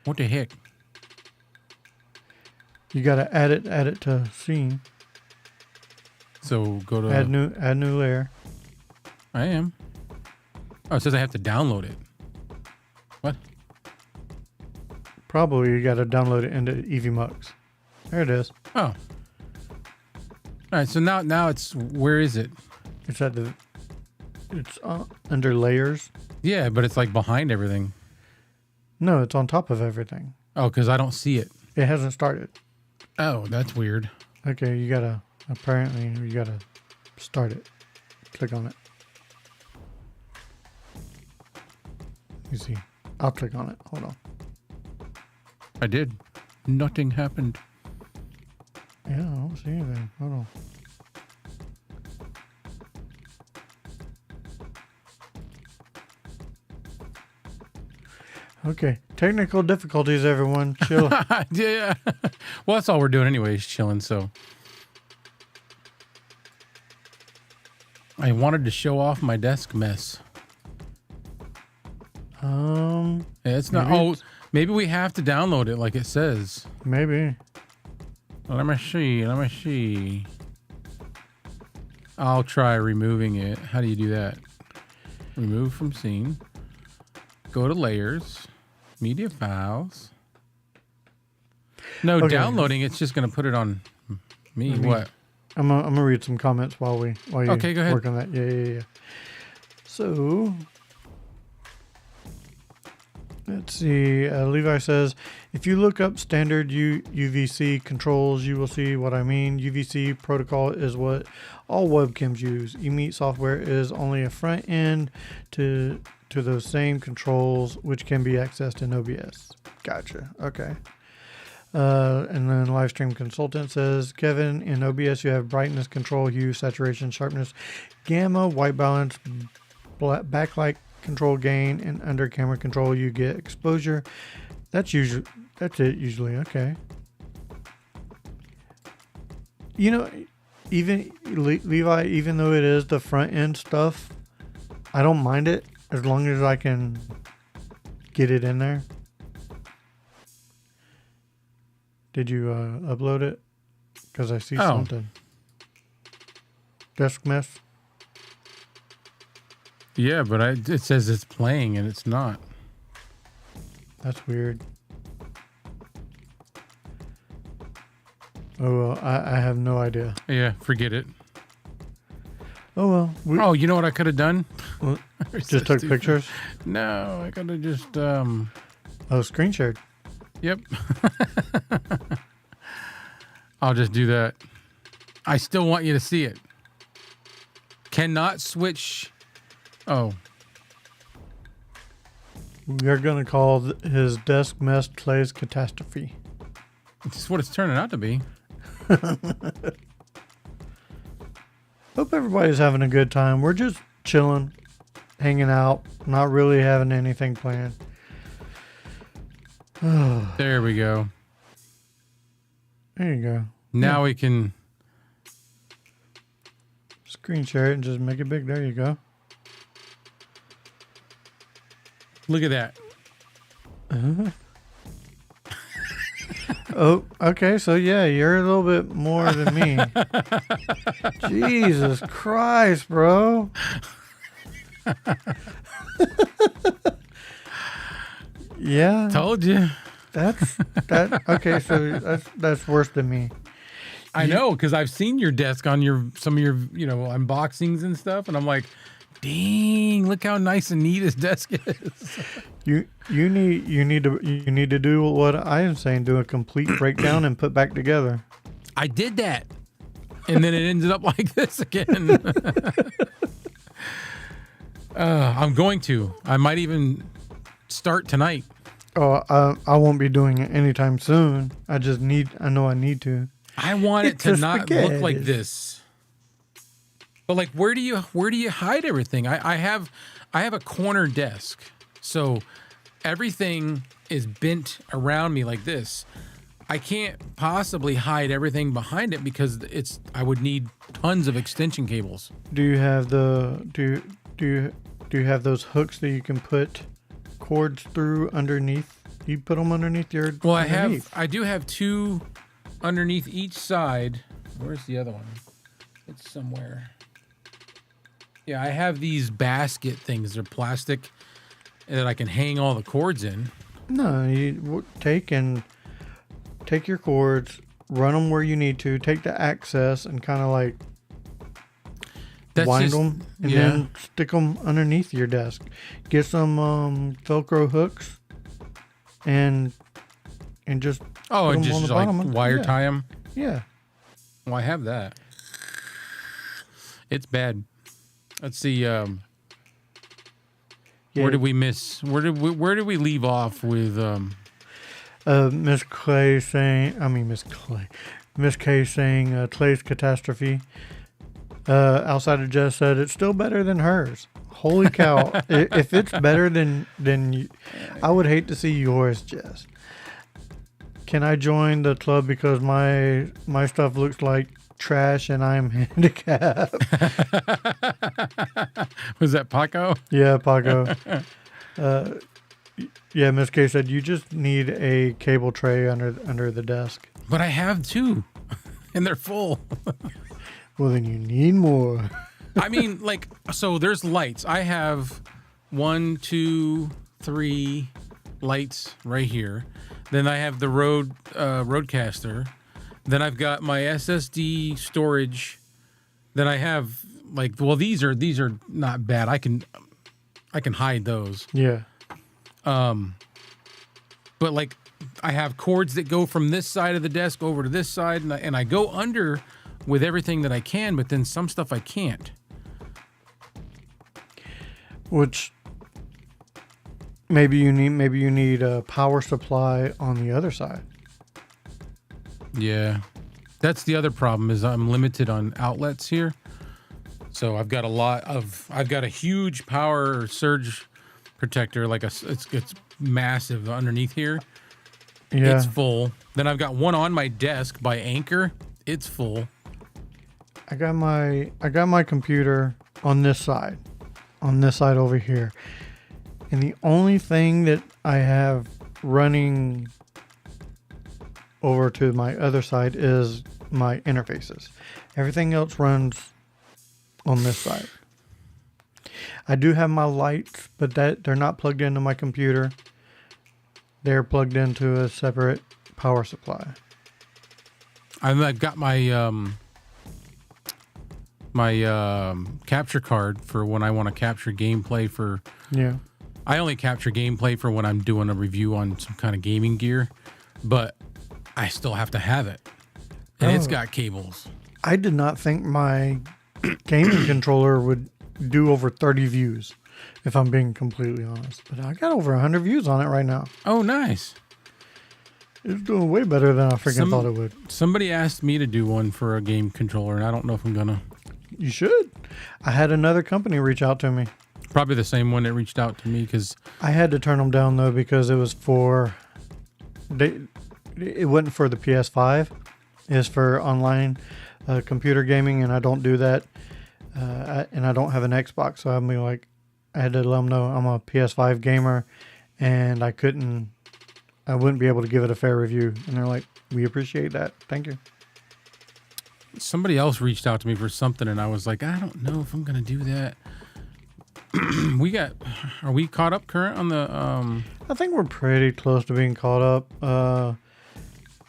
What the heck? You gotta add it to scene. So go to. Add new layer. I am. Oh, it says I have to download it. What? Probably you gotta download it into EVMux. There it is. Oh. All right. So now it's where is it? It's under layers. Yeah, but it's like behind everything. No, it's on top of everything. Oh, because I don't see it. It hasn't started. Oh, that's weird. Okay, you gotta start it. Click on it. You see, I'll click on it. Hold on. I did. Nothing happened. Yeah, I don't see anything. Hold on. Okay, technical difficulties, everyone. Chill. Yeah. Well, that's all we're doing anyways, chilling. So I wanted to show off my desk mess. Yeah, it's not. maybe Maybe we have to download it like it says. Maybe. Let me see. I'll try removing it. How do you do that? Remove from scene. Go to layers. Media files. No, Okay. downloading. It's just gonna put it on me. What? I'm gonna read some comments while you Okay, go ahead. work on that. Yeah. So Let's see. Levi says, if you look up standard UVC controls, you will see what I mean. UVC protocol is what all webcams use. eMeet software is only a front end to those same controls, which can be accessed in OBS. Gotcha. Okay. And then Livestream Consultant says, Kevin, in OBS you have brightness control, hue, saturation, sharpness, gamma, white balance, backlight control, gain, and under camera control you get exposure. That's it usually. Okay. You know, even Levi, even though it is the front end stuff, I don't mind it as long as I can get it in there. Did you upload it? Because I see something. Desk mess. Yeah, but it says it's playing and it's not. That's weird. Oh, well, I have no idea. Yeah, forget it. Oh, well. Oh, you know what I could have done? Well, just took pictures? No, I could have just... Oh, screen shared. Yep. I'll just do that. I still want you to see it. Cannot switch... Oh. We're going to call his desk mess Clay's catastrophe. This is what it's turning out to be. Hope everybody's having a good time. We're just chilling, hanging out, not really having anything planned. There we go. There you go. Now we can... Screen share it and just make it big. There you go. Look at that. Oh, okay. So, yeah, you're a little bit more than me. Jesus Christ, bro. Yeah. Told you. Okay, so that's worse than me. I know, because I've seen your desk on some of your unboxings and stuff, and I'm like, dang, look how nice and neat his desk is. You need to do what I am saying, do a complete breakdown and put back together. I did that. And then it ended up like this again. I'm going to. I might even start tonight. Oh, I won't be doing it anytime soon. I know I need to. I want it to not look like this. But like, where do you hide everything? I have a corner desk, so everything is bent around me like this. I can't possibly hide everything behind it because I would need tons of extension cables. Do you have do you have those hooks that you can put cords through underneath? You put them underneath your. Well, I do have two underneath each side. Where's the other one? It's somewhere. Yeah, I have these basket things. They're plastic that I can hang all the cords in. No, you take your cords, run them where you need to, take the access and kind of like wind them and then stick them underneath your desk. Get some Velcro hooks and just and just like wire tie them. Yeah. Well, I have that. It's bad. Let's see. Where did we miss? Where did we leave off with? Miss K saying Clay's catastrophe. Outsider Jess said it's still better than hers. Holy cow! If it's better than you, I would hate to see yours, Jess. Can I join the club because my stuff looks like trash and I'm handicapped? Was that Paco? Yeah, Paco. Yeah, Miss K said you just need a cable tray under the desk. But I have two, and they're full. Well, then you need more. I mean, like, so there's lights. I have 1, 2, 3 lights right here. Then I have the Rodecaster. Then I've got my SSD storage. Then I have these are not bad. I can hide those. Yeah. but like I have cords that go from this side of the desk over to this side, and I go under with everything that I can, but then some stuff I can't. Which maybe you need a power supply on the other side. Yeah. That's the other problem is I'm limited on outlets here. So I've got a huge power surge protector, it's massive underneath here. Yeah. It's full. Then I've got one on my desk by Anchor. It's full. I got my computer on this side over here. And the only thing that I have running over to my other side is my interfaces. Everything else runs on this side. I do have my lights, but they're not plugged into my computer. They're plugged into a separate power supply. I've got my capture card for when I want to capture gameplay for. Yeah. I only capture gameplay for when I'm doing a review on some kind of gaming gear, but I still have to have it. And it's got cables. I did not think my gaming controller would do over 30 views, if I'm being completely honest. But I got over 100 views on it right now. Oh, nice. It's doing way better than I freaking thought it would. Somebody asked me to do one for a game controller, and I don't know if I'm going to. You should. I had another company reach out to me. Probably the same one that reached out to me because I had to turn them down, though, because it was for... It wasn't for the PS5. It's for online computer gaming, and I don't do that. And I don't have an Xbox, so I had to let them know I'm a PS5 gamer, and I wouldn't be able to give it a fair review. And they're like, we appreciate that. Thank you. somebody else reached out to me for something, and I was like, I don't know if I'm going to do that. Are we caught up current on the, I think we're pretty close to being caught up.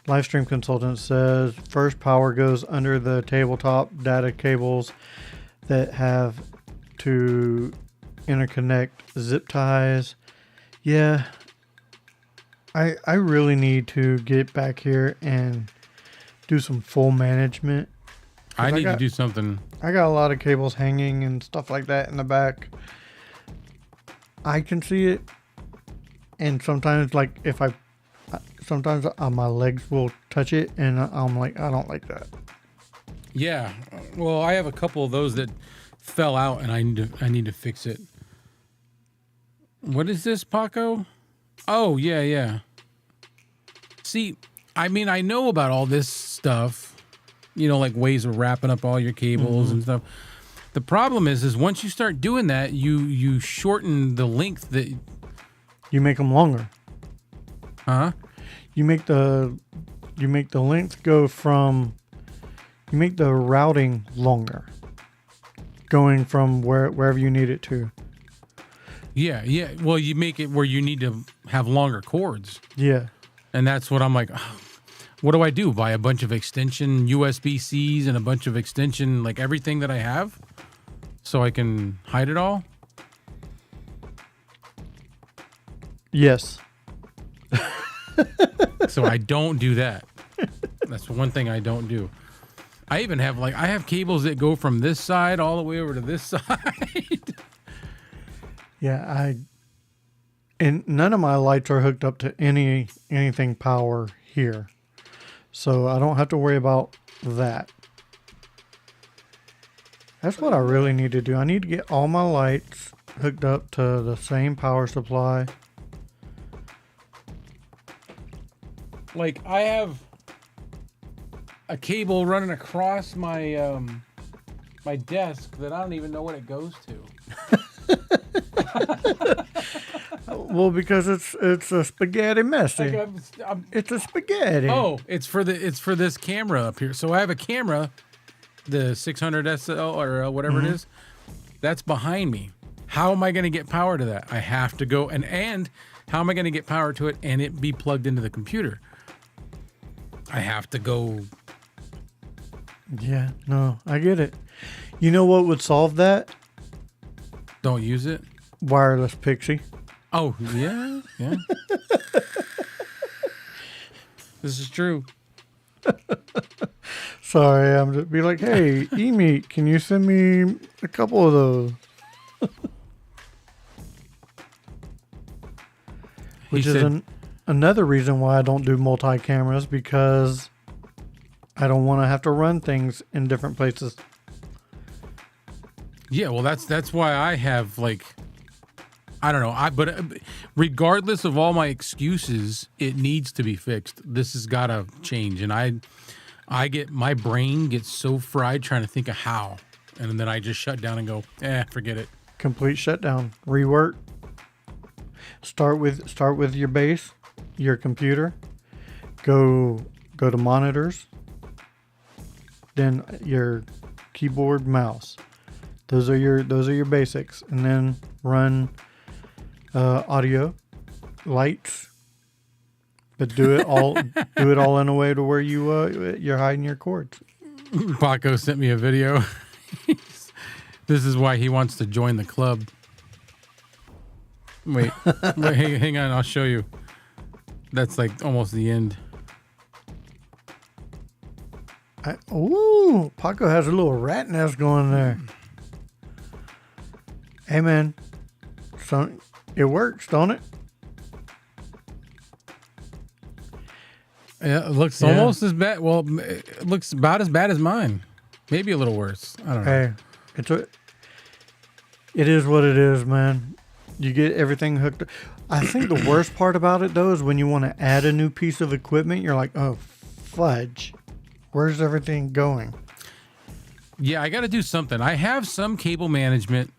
Livestream consultant says first power goes under the tabletop data cables that have to interconnect zip ties. Yeah. I really need to get back here and do some full management. I need to do something. I got a lot of cables hanging and stuff like that in the back. I can see it. And sometimes, like, sometimes my legs will touch it, and I'm like, I don't like that. Yeah. Well, I have a couple of those that fell out, and I need to fix it. What is this, Paco? Oh, yeah. See, I mean, I know about all this stuff, like ways of wrapping up all your cables and stuff. The problem is once you start doing that, you shorten the length that... You make them longer. Huh? You make the length go from... You make the routing longer. Going from wherever you need it to. Yeah. Well, you make it where you need to have longer cords. Yeah. And that's what I'm like, what do I do? Buy a bunch of extension USB-Cs and a bunch of extension, like everything that I have, so I can hide it all? Yes. So I don't do that. That's one thing I don't do. I even have I have cables that go from this side all the way over to this side. Yeah, and none of my lights are hooked up to anything power here. So I don't have to worry about that. That's what I really need to do. I need to get all my lights hooked up to the same power supply. Like I have a cable running across my my desk that I don't even know what it goes to. Well, because it's a spaghetti mess. It's a spaghetti. Oh, it's for this camera up here. So I have a camera, the 600 SL or whatever it is, that's behind me. How am I going to get power to that? I have to go and how am I going to get power to it and it be plugged into the computer? I have to go. Yeah, no, I get it. You know what would solve that? Don't use it. Wireless Pixie. Oh, yeah. This is true. Sorry, I'm just be like, hey, E-Meat, can you send me a couple of those? Which He is said- another reason why I don't do multi-cameras, because I don't want to have to run things in different places. Yeah, well, that's why I have like, I don't know. But regardless of all my excuses, it needs to be fixed. This has got to change, and my brain gets so fried trying to think of how, and then I just shut down and go, forget it. Complete shutdown, rework. Start with your base, your computer. Go to monitors. Then your keyboard, mouse. Those are your basics, and then run audio, lights. But do it all in a way to where you're hiding your cords. Paco sent me a video. This is why he wants to join the club. Wait, hang on, I'll show you. That's like almost the end. Paco has a little rat nest going there. Hey man, son, it works, don't it? Yeah, it looks almost as bad. Well, it looks about as bad as mine. Maybe a little worse. I don't know. Hey, it is what it is, man. You get everything hooked up. I think the worst part about it, though, is when you want to add a new piece of equipment, you're like, oh, fudge. Where's everything going? Yeah, I got to do something. I have some cable management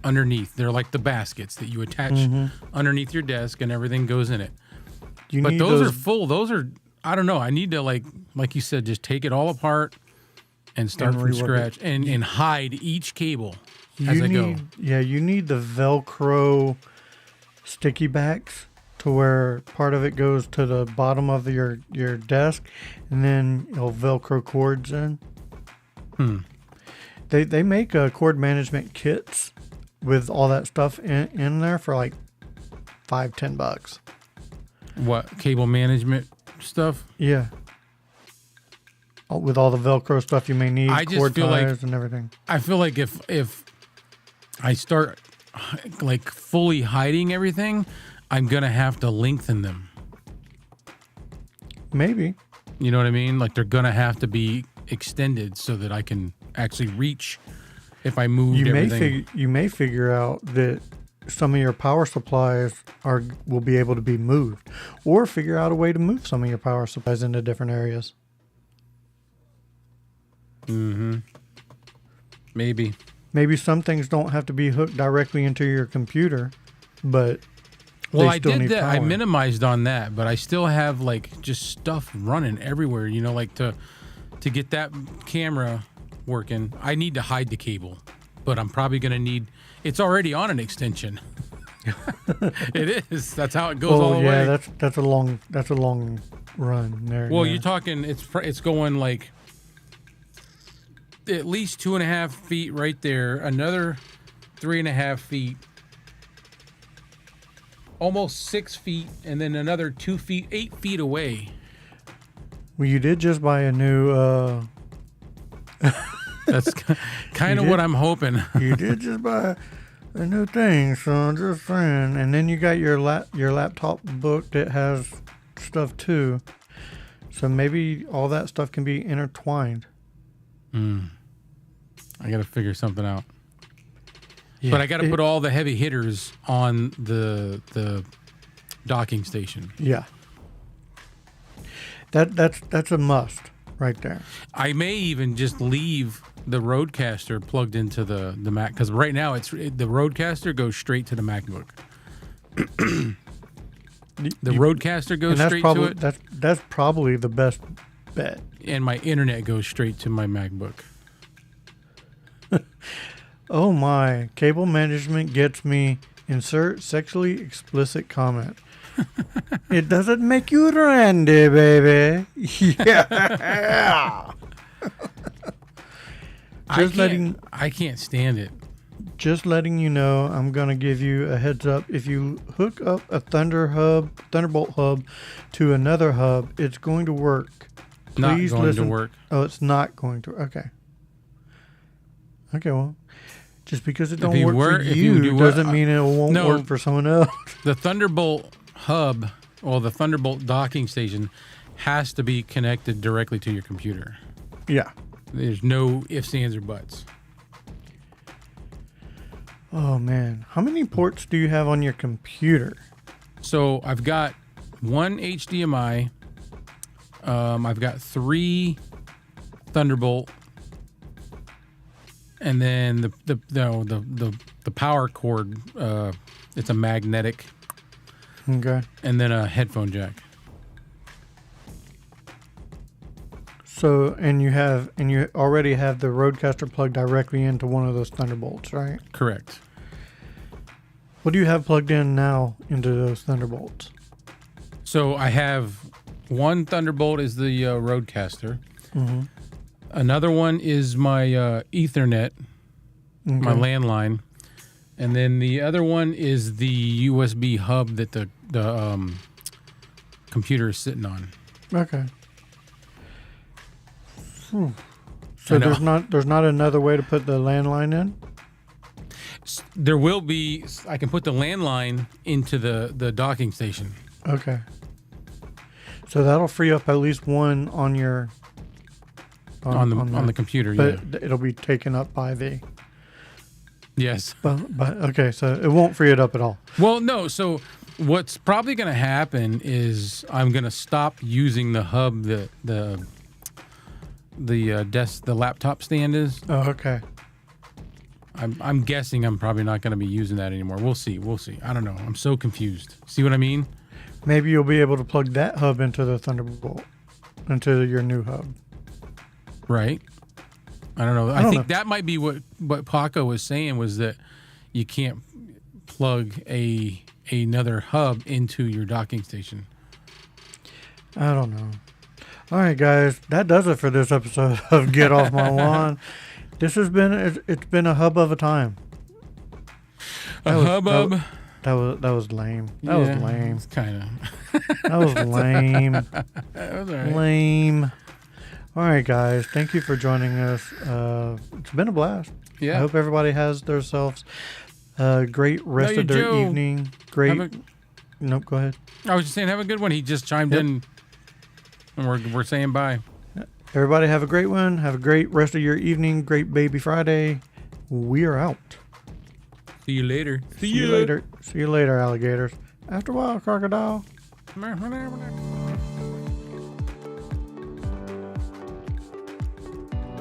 underneath. They're like the baskets that you attach underneath your desk, and everything goes in it. But those are full. Those are, I don't know. I need to, like you said, just take it all apart and start from scratch and hide each cable as I go. Yeah, you need the Velcro sticky backs to where part of it goes to the bottom of your desk, and then you'll Velcro cords in. They make cord management kits with all that stuff in there for like $5-10. What, cable management stuff? Yeah. With all the Velcro stuff you may need, I just cord feel like- ties and everything. I feel like if I start like fully hiding everything, I'm gonna have to lengthen them. Maybe. You know what I mean? Like they're gonna have to be extended so that I can actually reach if I moved everything. You may figure out that some of your power supplies will be able to be moved, or figure out a way to move some of your power supplies into different areas. Maybe. Maybe some things don't have to be hooked directly into your computer, but Well, they I still did need that. I power. minimized on that, but I still have like just stuff running everywhere. You know, like to get that camera working, I need to hide the cable, but I'm probably gonna need. It's already on an extension. It is. That's how it goes all the way. that's a long run there. Well, yeah. you're talking. It's going like at least 2.5 feet right there. Another 3.5 feet. Almost 6 feet, and then another 2 feet, 8 feet away. Well, you did just buy a new. That's kind of what I'm hoping. You did just buy a new thing, so I'm just saying. And then you got your laptop book that has stuff too. So maybe all that stuff can be intertwined. I got to figure something out. Yeah. But I got to put all the heavy hitters on the docking station. Yeah. That's a must right there. I may even just leave the Rodecaster plugged into the Mac, because right now the Rodecaster goes straight to the MacBook. The Rodecaster goes straight to it, That's probably the best bet. and my internet goes straight to my MacBook. Oh my, cable management gets me. Insert sexually explicit comment. It doesn't make you randy, baby. Yeah. I can't stand it. just letting you know, I'm going to give you a heads up. If you hook up a Thunderbolt hub to another hub, it's going to work. Not Please going listen. to work. Oh, it's not going to. Okay. Okay, well, just because it If don't you work were- for if you you do doesn't what- mean it won't no. work for someone else. The Thunderbolt hub, or the Thunderbolt docking station, has to be connected directly to your computer. Yeah. There's no ifs, ands, or buts. Oh man, how many ports do you have on your computer? So I've got one HDMI. I've got 3 Thunderbolt, and then the power cord. It's a magnetic, Okay. and then a headphone jack. So, and you already have the Rodecaster plugged directly into one of those Thunderbolts, right? Correct. What do you have plugged in now into those Thunderbolts? So I have one Thunderbolt is the Rodecaster. Mm-hmm. Another one is my Ethernet, my landline, and then the other one is the USB hub that the computer is sitting on. Okay. I So know. there's not another way to put the landline in? There will be. I can put the landline into the docking station. Okay. So that'll free up at least one on your On the computer, but yeah. it'll be taken up by the. Yes. But okay, so it won't free it up at all. Well, no. So what's probably going to happen is I'm going to stop using the hub that the laptop stand is. Oh, okay. I'm guessing I'm probably not going to be using that anymore. We'll see. I don't know. I'm so confused. See what I mean? Maybe you'll be able to plug that hub into the Thunderbolt, into your new hub. Right. I don't know. I don't think know. that might be what Paco was saying, was that you can't plug another hub into your docking station. I don't know. All right, guys, that does it for this episode of Get Off My Lawn. It's been a hub of a time. A hubbub. That was lame. That was lame. It's kind of. That was lame. That was all right. Lame. All right, guys. Thank you for joining us. It's been a blast. Yeah. I hope everybody has themselves a great rest you, of their Joe. evening. Great. Have Nope. Go ahead. I was just saying, have a good one. He just chimed Yep. in, and we're saying bye. Everybody have a great one. Have a great rest of your evening. Great Baby Friday. We are out. See you later. See you later. See you later, alligators. After a while, crocodile. later.